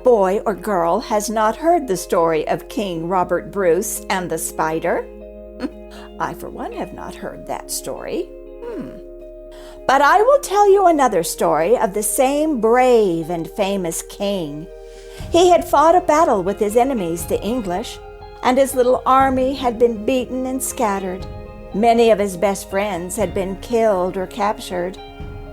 boy or girl has not heard the story of King Robert Bruce and the spider? I, for one, have not heard that story. But I will tell you another story of the same brave and famous king. He had fought a battle with his enemies, the English, and his little army had been beaten and scattered. Many of his best friends had been killed or captured.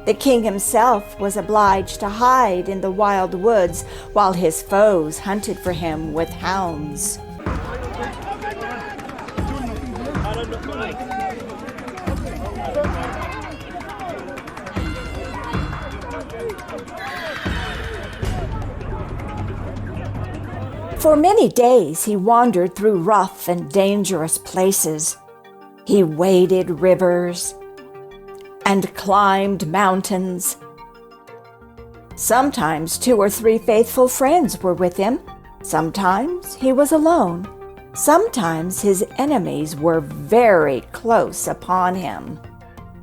The king himself was obliged to hide in the wild woods while his foes hunted for him with hounds. For many days he wandered through rough and dangerous places. He waded rivers and climbed mountains. Sometimes 2 or 3 faithful friends were with him. Sometimes he was alone. Sometimes his enemies were very close upon him.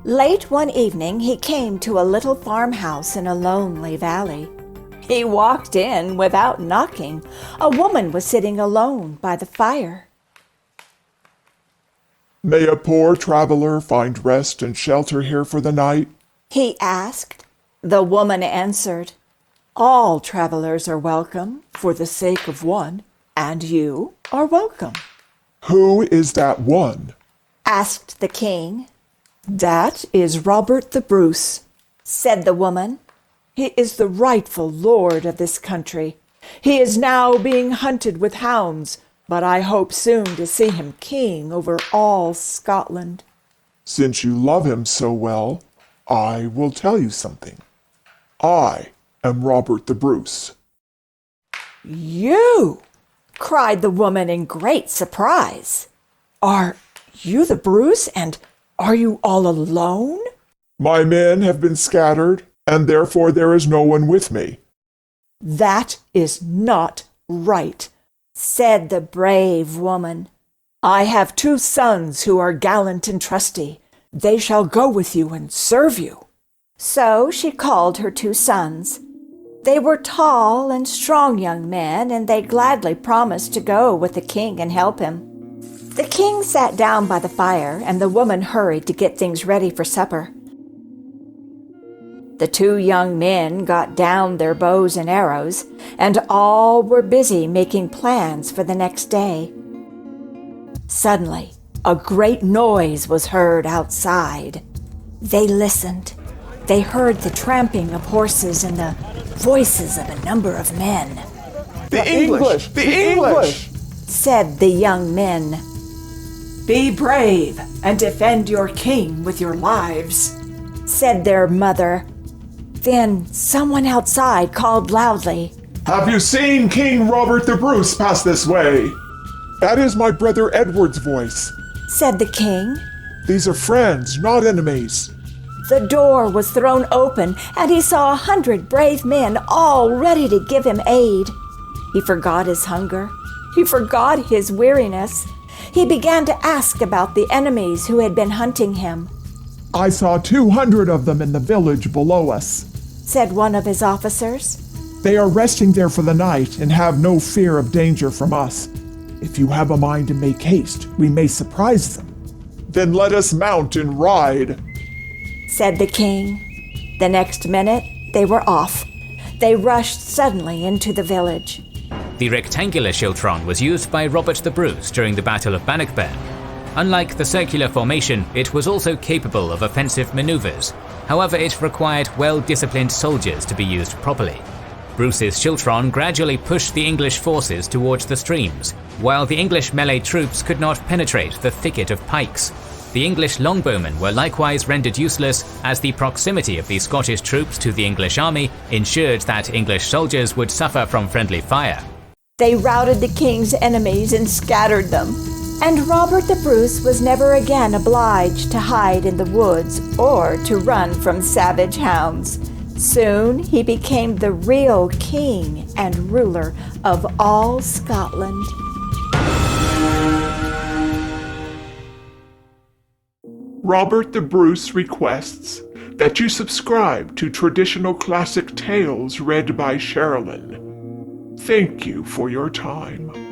Late one evening he came to a little farmhouse in a lonely valley. He walked in without knocking. A woman was sitting alone by the fire. "May a poor traveler find rest and shelter here for the night?" he asked. The woman answered, "All travelers are welcome for the sake of one, and you are welcome." "Who is that one?" asked the king. "That is Robert the Bruce," said the woman. "He is the rightful lord of this country. He is now being hunted with hounds, but I hope soon to see him king over all Scotland." "Since you love him so well, I will tell you something. I am Robert the Bruce." "You?" cried the woman in great surprise. "Are you the Bruce, and are you all alone?" "My men have been scattered, and therefore there is no one with me." "That is not right," said the brave woman. "I have 2 sons who are gallant and trusty. They shall go with you and serve you." So she called her 2 sons. They were tall and strong young men, and they gladly promised to go with the king and help him. The king sat down by the fire, and the woman hurried to get things ready for supper. The 2 young men got down their bows and arrows, and all were busy making plans for the next day. Suddenly, a great noise was heard outside. They listened. They heard the tramping of horses and the voices of a number of men. The English! The English! said the young men. "Be brave and defend your king with your lives," said their mother. Then someone outside called loudly, "Have you seen King Robert the Bruce pass this way?" "That is my brother Edward's voice," said the king. "These are friends, not enemies." The door was thrown open, and he saw 100 brave men all ready to give him aid. He forgot his hunger. He forgot his weariness. He began to ask about the enemies who had been hunting him. "I saw 200 of them in the village below us," said one of his officers. "They are resting there for the night and have no fear of danger from us. If you have a mind to make haste, we may surprise them." "Then let us mount and ride," said the king. The next minute, they were off. They rushed suddenly into the village. The rectangular schiltron was used by Robert the Bruce during the Battle of Bannockburn. Unlike the circular formation, it was also capable of offensive maneuvers. However, it required well-disciplined soldiers to be used properly. Bruce's schiltron gradually pushed the English forces towards the streams, while the English melee troops could not penetrate the thicket of pikes. The English longbowmen were likewise rendered useless, as the proximity of the Scottish troops to the English army ensured that English soldiers would suffer from friendly fire. They routed the king's enemies and scattered them, and Robert the Bruce was never again obliged to hide in the woods or to run from savage hounds. Soon he became the real king and ruler of all Scotland. Robert the Bruce requests that you subscribe to Traditional Classic Tales read by Sherlynn. Thank you for your time.